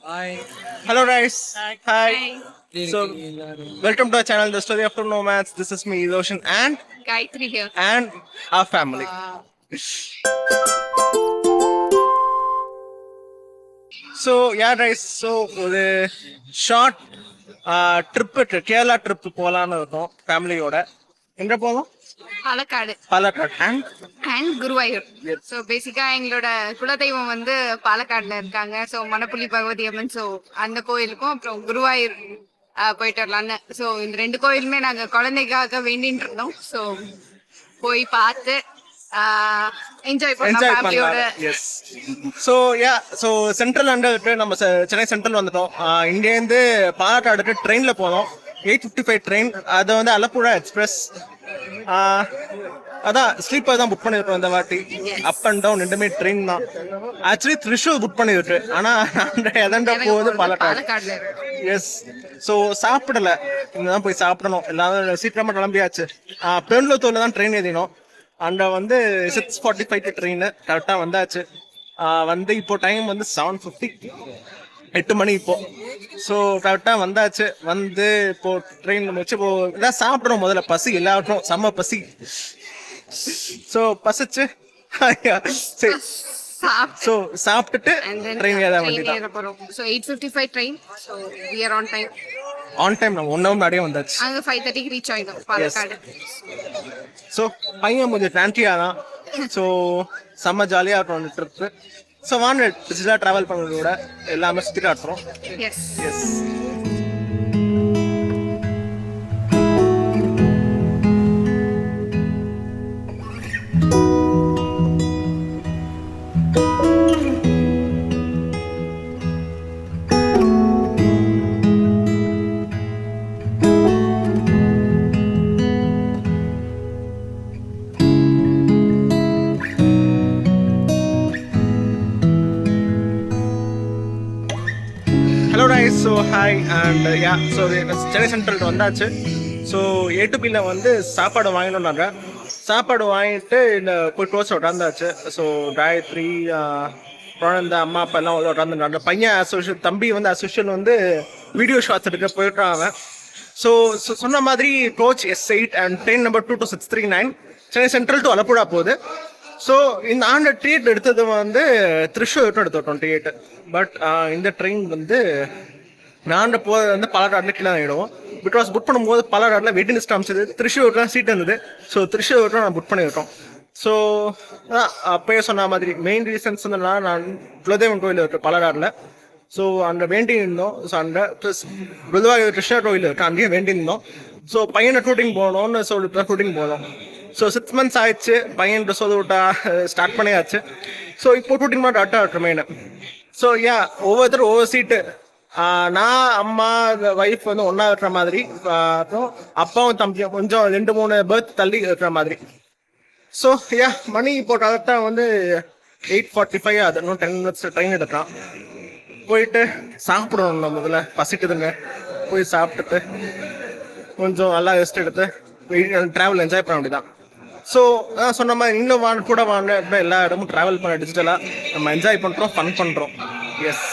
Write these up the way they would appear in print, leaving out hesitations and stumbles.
Hi. Hello guys. Hi. Hi, So welcome to our channel, The Story of Two Nomads. This is me, Roshan, Gayatri here. and our family. So yeah guys, so ஒரு short trip Kerala trip போகலான்னு இருக்கோம் ஃபேமிலியோட. எங்கே போகலாம்? Palakkad Palakkad and and Guruvayur. So பேசிக்கா எங்களோட குலதெய்வம் வந்து பாலக்காடுல இருக்காங்க. ஸோ மணப்புலி பகவதி அம்மன். ஸோ அந்த கோயிலுக்கும் அப்புறம் குருவாயூர் போயிட்டு வரலான்னு. ஸோ இந்த ரெண்டு கோயிலுமே நாங்க குழந்தைக்காக வேண்டின்னு இருந்தோம். ஸோ போய் பார்த்து என்ஜாய் பண்ணோம் என்ஜாய் ஃபேமிலியோட. பண்ணலாம். Yes. So ya so central வந்துட்டு நம்ம சென்னை சென்ட்ரல் வந்துட்டோம். இங்கேருந்து பாலக்காடுக்கு ட்ரெயினில் போனோம். 8:55 ட்ரெயின். அது வந்து அலப்புழா எக்ஸ்பிரஸ். அதான் ஸ்லீப்பர் தான் புக் பண்ணிருக்கோம் இந்த வாட்டி. அப் அண்ட் டவுன் ரெண்டுமே ட்ரெயின் தான். ஆக்சுவலி த்ரிஷூர் புக் பண்ணிருக்கு, ஆனால் எதண்ட போகுது பாலக்காடு. எஸ். ஸோ சாப்பிடல, இங்கதான் போய் சாப்பிடணும். எல்லாரும் சீக்கிரமா கிளம்பியாச்சு. பெருந்தூர்ல தான் ட்ரெயின் ஏறினோம். அங்கே வந்து 6:45 ட்ரெயின் கரெக்டாக வந்தாச்சு. வந்து இப்போ டைம் வந்து 7:50, 8 மணி இப்போ. ஸோ கரெக்டாக வந்தாச்சு. வந்து இப்போ ட்ரெயின் வச்சு இப்போ எல்லாம் சாப்பிட்றோம். முதல்ல பசி, எல்லாருக்கும் செம்ம பசி. ஸோ பசிச்சு சரி, ஸோ சாப்பிட்டுட்டு ட்ரெயின் ஏதாவது வேண்டியதான். So 8:55 train. So we are on time. On time நம்ம 1 hour முன்னாடியே வந்தாச்சு. அங்கே 5:30 ரீச் ஆயிடும் பாலக்காடு. ஸோ பையன் கொஞ்சம் ட்ரான்டியா தான். ஸோ செம்ம ஜாலியாக இருக்கும் அந்த ட்ரிப்பு. ஸோ வாங்க டிஜிட்டலாக ட்ராவல் பண்ணுறதோட எல்லாமே சுற்றி காட்டுறோம். Yes. Yes. Hello rice. So hi and ya. So Chennai central வந்தாச்சு. ஸோ ஏ2பியில் வந்து சாப்பாடு வாங்கினோம்னாங்க. சாப்பாடு வாங்கிட்டு இந்த போய் க்ளோஸ் உட்காந்தாச்சு. ஸோ காயத்ரி, குழந்த, அம்மா அப்பா எல்லாம் வந்து உட்காந்துருந்தாங்க. பையன் அசோஷியல், தம்பி வந்து அசோஷியல் வந்து வீடியோ ஷார்ட்ஸ் எடுக்க போயிட்டாங்க. ஸோ சொன்ன மாதிரி coach S8 and train number 22639 Chennai Central to Alappuzha போகுது. ஸோ இந்த ஆண்ட ட்ரீட் எடுத்தது வந்து த்ரிஷூர் எடுத்தோம் 28. பட் இந்த ட்ரெயின் வந்து நான் போகிறது வந்து பாலக்காடில் கீழே ஆகிடுவோம். பிகாஸ் புக் பண்ணும்போது பாலக்காடில் வெயிட்டிங் லிஸ்ட் அமைச்சது, த்ரிஷூர்லாம் சீட் இருந்தது. ஸோ த்ரிஷூர்லாம் நான் புக் பண்ணியிருக்கோம். ஸோ அப்பயே சொன்ன மாதிரி மெயின் ரீசன்ஸ் வந்து நான் குலதெய்வம் கோயில் இருக்கு பாலக்காடில். ஸோ அங்கே வேண்டி இருந்தோம். ஸோ அங்கே குருவாயூர் கிருஷ்ணா கோயில் இருக்கு, அங்கேயும் வேண்டி இருந்தோம். ஸோ பையனை ஷூட்டிங் போகணும்னு சொல்லிட்டு ஷூட்டிங் போனோம். ஸோ 6 months ஆயிடுச்சு. பையன் சொல்லி விட்டா ஸ்டார்ட் பண்ணியாச்சு. ஸோ இப்போ ஷூட்டிங் மட்டும் அட்டா மெயின். ஸோ ஒவ்வொருத்தரும் ஒவ்வொரு சீட்டு. நான், அம்மா, ஒய்ஃப் வந்து ஒன்றா இருக்கிற மாதிரி, அப்புறம் அப்பாவும் தம்பியும் கொஞ்சம் 2-3 பர்த் தள்ளி இருக்கிற மாதிரி. ஸோ மணி இப்போ கரெக்டாக வந்து 8:45 ஆகுது. இன்னும் 10 minutes ட்ரெயின் எடுக்கலாம். போயிட்டு சாப்பிடணும். நம்ம முதல்ல பசிக்குதுங்க. போய் சாப்பிட்டுட்டு கொஞ்சம் நல்லா ரெஸ்ட் எடுத்து ட்ராவல் என்ஜாய் பண்ண வேண்டியதான். ஸோ சொன்ன மாதிரி இன்னும் கூட வாங்க, எல்லா இடமும் ட்ராவல் பண்ண டிஜிட்டலாக நம்ம என்ஜாய் பண்ணுறோம், ஃபன் பண்ணுறோம். Yes.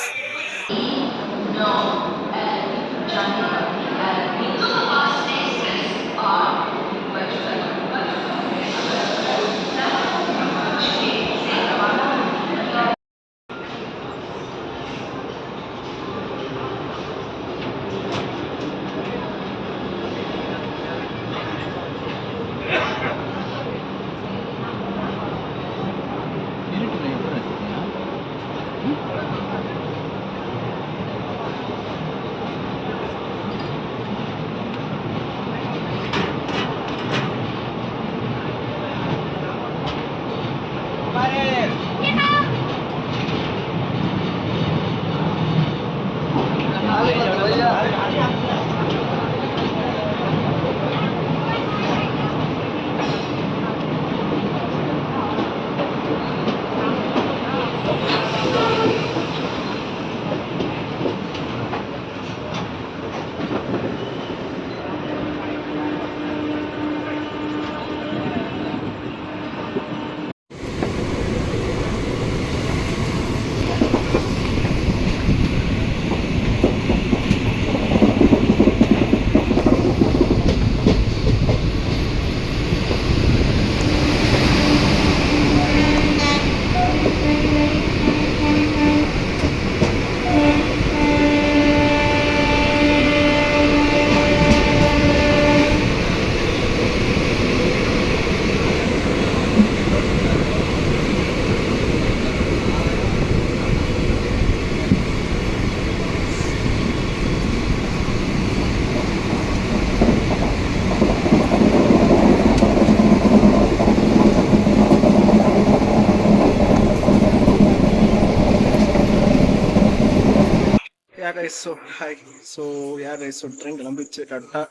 Yeah guys, so hi. So yeah guys, so train கிளம்பிச்சு கரெக்டாக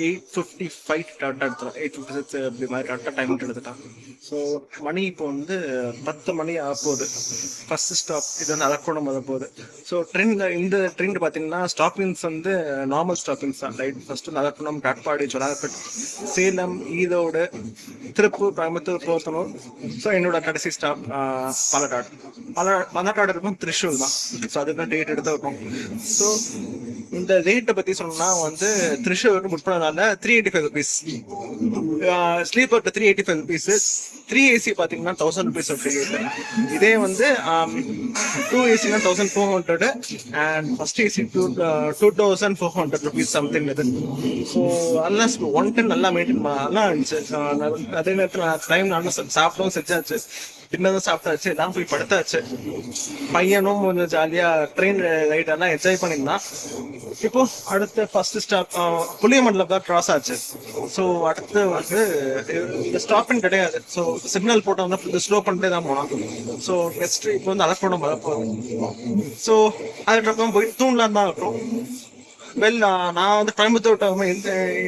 8:55 கரெக்டாக எடுத்துலாம். 8:56 அப்படி மாதிரி கரெக்டாக டைம் எடுத்துட்டான். ஸோ மணி இப்போ வந்து 10 மணி ஆக போகுது. ஃபர்ஸ்ட் ஸ்டாப் இது வந்து அரக்கோணம் வர போகுது. ஸோ இந்த ட்ரெயின் பார்த்தீங்கன்னா ஸ்டாப்பிங்ஸ் வந்து நார்மல் ஸ்டாப்பிங்ஸ் தான். Right, first Arakkonam, Katpadi, Jolarpet, Salem, Erode, Tiruppur, Coimbatore, Podanur. So என்னோட கடைசி ஸ்டாப் பாலக்காடு. பாலக்காடு இருக்கும் திரிஷூர் தான். ஸோ அதுதான் டேட் எடுத்து வைப்போம். ஸோ இந்த ரேட்டை பற்றி சொன்னா வந்து திரிஷூர் புக் பண்ணனால 385 ருபீஸ், ஸ்லீப்பர் 385 ருபீஸ், 3AC பார்த்தீங்கன்னா 1000 ருபீஸ் அப்படி. இதே வந்து 2AC 1400 and first AC 2400 rupees something இது. ஸோ அதெல்லாம் 110 நல்லா மெயின்டைன் நல்லா இருந்துச்சு. அதே நேரத்தில் டைம் நல்லா சாப்பிட்டவும் செஞ்சாச்சு, டின்னரும் சாப்பிட்டாச்சு, எல்லாம் போய் படுத்தாச்சு. பையனும் கொஞ்சம் ஜாலியாக ட்ரெயின் ரைடெல்லாம் என்ஜாய் பண்ணியிருந்தான். இப்போ அடுத்த ஃபர்ஸ்ட் ஸ்டாப் புளியமண்டலம் தான் கிராஸ் ஆச்சு. ஸோ அடுத்து வந்து இந்த ஸ்டாப்பிங் கிடையாது. ஸோ சிக்னல் போட்டோம்னா ஸ்லோ பண்ணிட்டே தான் போனோம். ஸோ நெக்ஸ்ட் இப்போ வந்து அரக்கோணம் வரப்போகுது. ஸோ அதுக்கப்புறம் போய் தூண்லாம் தான் இருக்கும். நான் வந்து கோயம்புத்தூர்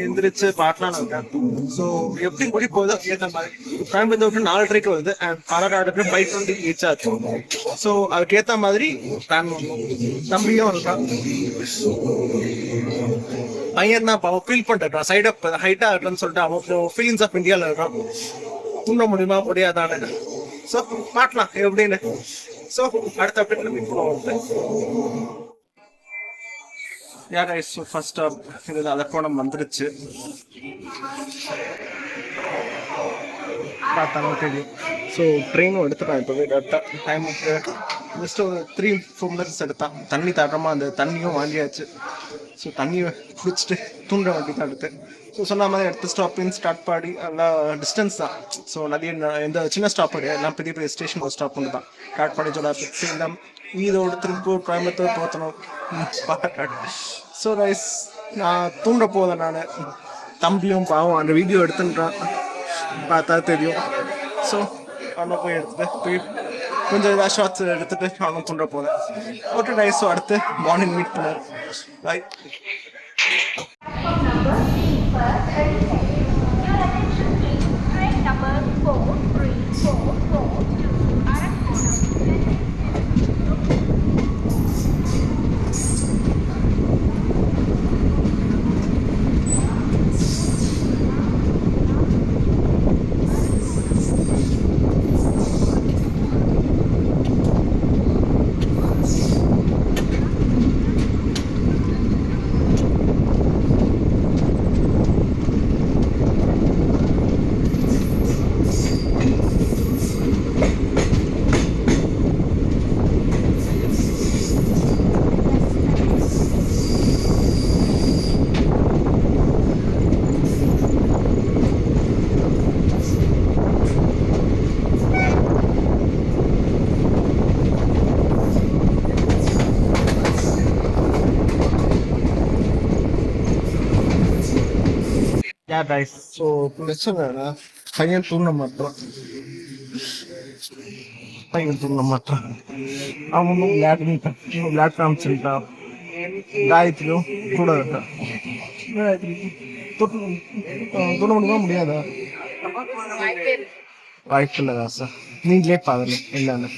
எந்திரிச்சு பாட்டலான்னு இருக்கேன். ஸோ எப்படி கூடி போகுதோ ஏற்ற மாதிரி கோயம்புத்தூர் 4:30 வருது அண்ட் பாலக்காடுக்கு 5:20 ரீச் ஆச்சு. ஸோ அதுக்கு ஏற்ற மாதிரி பிளான் பண்ணுவோம். தம்பியும் இருக்கான், பையன் தான் அவன் ஃபீல் பண்ணிட்டு சைட் அப் ஹைட்டா இருக்குன்னு சொல்லிட்டு அவன் ஃபீலிங்ஸ் ஆஃப் இந்தியாவில் இருக்கான். தூண்ட முடியுமா முடியாதானு. ஸோ பாட்டலாம் எப்படின்னு. ஸோ அடுத்த அப்படி யார் ஐஸ் ஃபர்ஸ்ட் ஸ்டாப் இதில் அரக்கோணம் வந்துருச்சு. பார்த்தாலும் தெரியும். ஸோ ட்ரெயினும் எடுத்துட்டான். இப்போவே கரெக்டாக டைமுக்கு ஜஸ்ட் ஒரு 3-4 மினிட்ஸ் எடுத்தான். தண்ணி தரமாக அந்த தண்ணியும் வாங்கியாச்சு. ஸோ தண்ணியை குடிச்சிட்டு தூண்ட வண்டி தான் எடுத்து. ஸோ சொன்ன மாதிரி அடுத்த ஸ்டாப்பிங் காட்பாடி எல்லாம் டிஸ்டன்ஸ் தான். ஸோ நிறைய எந்த சின்ன ஸ்டாப் கிடையாது, எல்லாம் பெரிய பெரிய ஸ்டேஷன் ஸ்டாப் ஒன்று தான். காட்பாடி, ஜோலார்பேட், சேலம், ஈரோடு, திருப்பூர், கோயம்புத்தூர், போத்தனூர், பாலக்காடு. ஸோ ரைஸ் நான் தூண்ட போதேன். நான் தம்பியும் பாவம் அந்த வீடியோ எடுத்துன்றான், பார்த்தா தெரியும். ஸோ அவனை போய் எடுத்துட்டு போய் கொஞ்சம் ஏதாவது ஷார்ட்ஸ் எடுத்துட்டு அவனும் தூண்ட போதேன். ஓகே ரைஸ், ஸோ அடுத்து மார்னிங் மீட் பண்ணுவோம். பாய். Yeah guys, so பிரச்சனை பையன் தூங்க மாட்டான். அவனும் விளையாட்டு காமிச்சிருக்கான். காயத்ரியும் கூட இருக்கான். தூண முடியுமா முடியாதா? வாய்ப்பு இல்லைதா சார், நீங்களே பாருங்க என்னன்னு.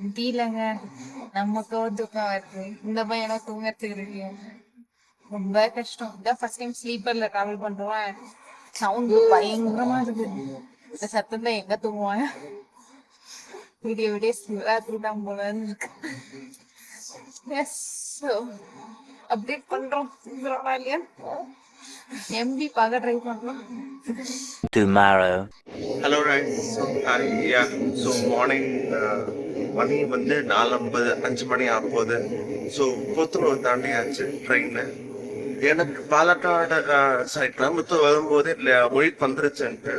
முடியலங்க, நமக்கு தூக்கம் வருது, இந்த பையனா தூங்கறதுக்கு இருக்கு. ரொம்ப கஷ்டம். இதான் ஃபர்ஸ்ட் டைம் ஸ்லீப்பர்ல டிராவல் பண்றோம். சவுண்ட் பயங்கரமா இருக்கு. இந்த சத்தத்துல எங்க தூங்குவாங்க? விடிய விடிய ஸ்லீவா தூட்டாம போல இருக்கு. எஸ், அப்டேட் பண்றோம். இல்லையா எம்பி பார்க்க ட்ரை பண்றோம். Tomorrow. Hello guys, so yeah, so morning மணி வந்து 4:50 5 மணி ஆகும்போது. ஸோ புத்தூர் தாண்டியாச்சு ட்ரெயின்னு. எனக்கு பாலக்காடு கோயம்புத்தூர் வரும்போது மொழி வந்துருச்சுன்ட்டு.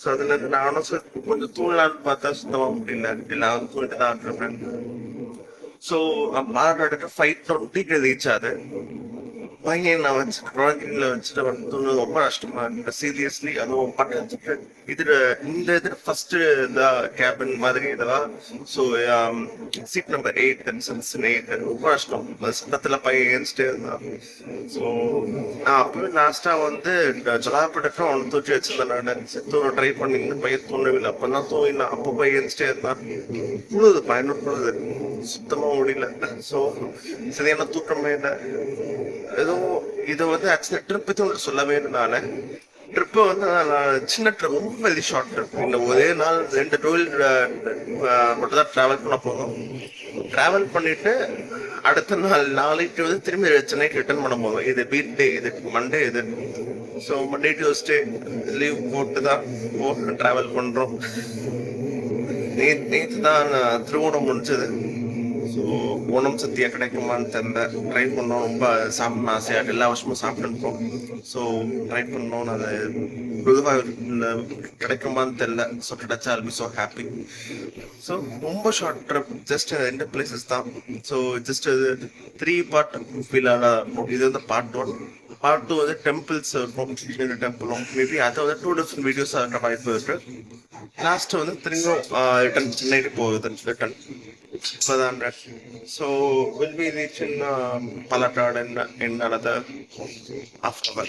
ஸோ அதுல நானும் கொஞ்சம் தூங்கலான்னு பார்த்தா சுத்தமாக முடியல. எல்லாம் தூங்கிட்டு தான் இருக்கிறேன். ஸோ பாலக்காடுக்கு 5:20 ரீச் ஆகுது. பையன் நான் வச்சு குழந்தைங்கள வச்சுட்டு வந்து ரொம்ப கஷ்டமா இருக்கு சீரியஸ்லி. அதுவும் பக்கத்துக்கு இது ஃபர்ஸ்ட் இந்த கேபின் மாதிரி இதெல்லாம். ஸோ சீட் நம்பர் 8 சென்சன் 8 ரொம்ப கஷ்டம். சத்தத்துல பையன் ஏன்ஸ்டே இருந்தான். ஸோ நான் அப்பவே லாஸ்டா வந்து ஜலாப்படக்கம் அவனை தூக்கி வச்சிருந்தேன். நான் தூர ட்ரை பண்ணிங்க பையன் தூண்டவில்லை. அப்பதான் தூங்கினான். அப்போ பையன் ஏன்ஸ்டே இருந்தான். புழுது பயனுள்ளது சுத்தமா முடியல. ஸோ சரியான தூக்கமே இல்லை. இதை வந்து ஆக்சுவலி ட்ரிப் பத்தி உங்களுக்கு சொல்லவே இருந்தால ட்ரிப்பு வந்து சின்ன ட்ரிப், ரொம்ப வெரி ஷார்ட் ட்ரிப். இந்த ஒரே நாள் 2 டூல் மட்டும் தான் ட்ராவல் பண்ண போதும். ட்ராவல் பண்ணிட்டு அடுத்த நாளைக்கு வந்து திரும்பி சென்னைக்கு ரிட்டர்ன் பண்ண போதும். இது வீக் டே, இது மண்டே இது. ஸோ மண்டே டியூஸ்டே லீவ் போட்டு தான் ட்ராவல் பண்றோம். நேற்று தான் திருவோணம் முடிஞ்சது. ஸோ ஓணம் சத்தியா கிடைக்குமான்னு தெரியல. ட்ரை பண்ணோம். ரொம்ப சாப்பிடணும் ஆசையாக எல்லா வருஷமும் சாப்பிட்டுருக்கோம். ஸோ ட்ரை பண்ணோம். அது பொதுவாக கிடைக்குமான்னு தெரியல. ஸோ கிடைச்சா I'll be so happy. So ரொம்ப ஷார்ட் ட்ரிப், ஜஸ்ட் 2 பிளேசஸ் தான். ஸோ ஜஸ்ட் 3 பார்ட் ஃபீல் ஆன. இது வந்து பார்ட் 1. பார்ட் 2 வந்து டெம்பிள்ஸ் இருக்கும். டெம்பிளும் மேபி அதை வந்து 2 டிஃப்ரெண்ட் வீடியோஸ் ஆகிற வாய்ப்பு இருக்கு. லாஸ்ட் வந்து திரும்பவும் ரிட்டர்ன் சென்னைக்கு போகுது. Return so we'll be reaching Palakkad in another half hour.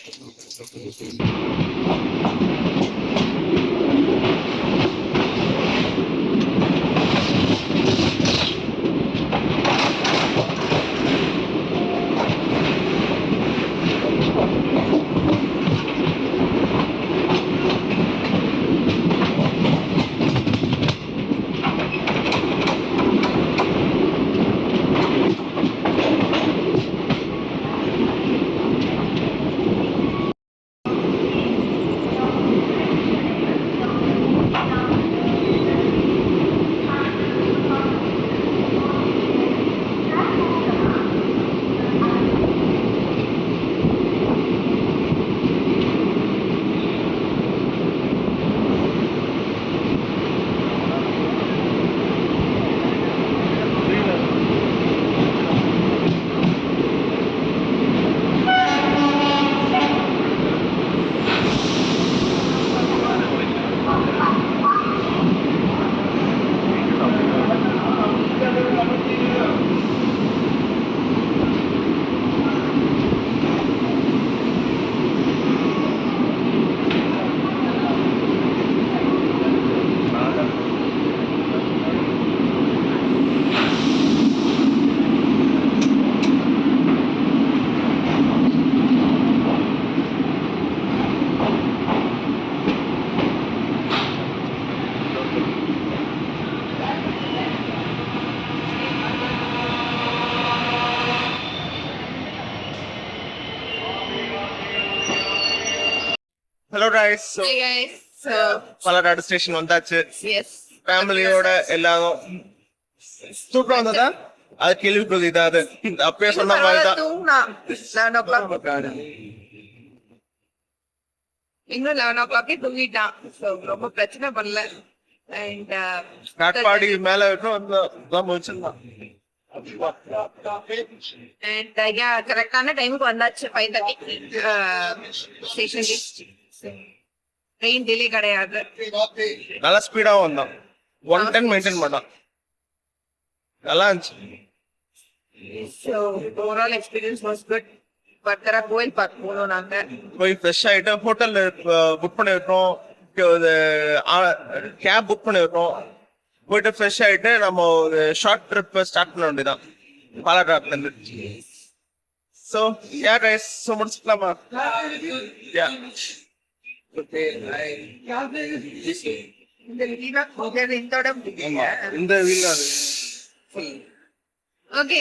Hello guys. So Hey guys. So பலநாடு ஸ்டேஷன் வந்தாச்சு. yes. ஃபேமிலியோட எல்லாரும். தூக்கம் வந்ததா? அது கேள்விப்பட்டது இதாவது அப்பயே சொன்ன மாதிரி தான். இன்னும் 11 o'clock தூங்கிட்டான். ஸோ ரொம்ப பிரச்சனை பண்ணல. அண்ட் காட்பாடி மேல வந்து முடிச்சிருந்தான். அண்ட் கரெக்டான டைமுக்கு வந்தாச்சு. 5:30 ஸ்டேஷன் ட்ரெயின் டிலே கிடையாது. நல்லா ஸ்பீடாவும் வந்தான். 110 மெயின்டைன் பண்ணான். நல்லா இருந்துச்சு. So overall experience was good. பர்தரா கோயில் பார்க்க போனோம் நாங்க. போய் ஃப்ரெஷ் ஆயிட்டு ஹோட்டல்ல புக் பண்ணிருக்கோம். கேப் புக் பண்ணிருக்கோம். போயிட்டு ஃப்ரெஷ் ஆயிட்டு நம்ம ஒரு ஷார்ட் ட்ரிப் ஸ்டார்ட் பண்ண வேண்டியதான் பாலக்காட்ல இருந்து. ஸோ யா கைஸ், ஸோ முடிச்சுக்கலாமா? யா இந்த வீல் ஓகே.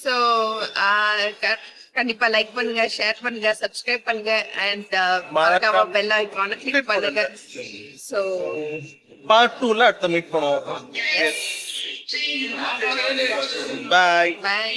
ஸோ கண்டிப்பா லைக் பண்ணுங்க, ஷேர் பண்ணுங்க, சப்ஸ்கிரைப் பண்ணுங்க அண்ட் மறக்காம பெல் ஐகானை கிளிக் பண்ணுங்க. ஸோ பார்ட் 2ல அடுத்த மீட் பண்ணுவோம். பாய். பை.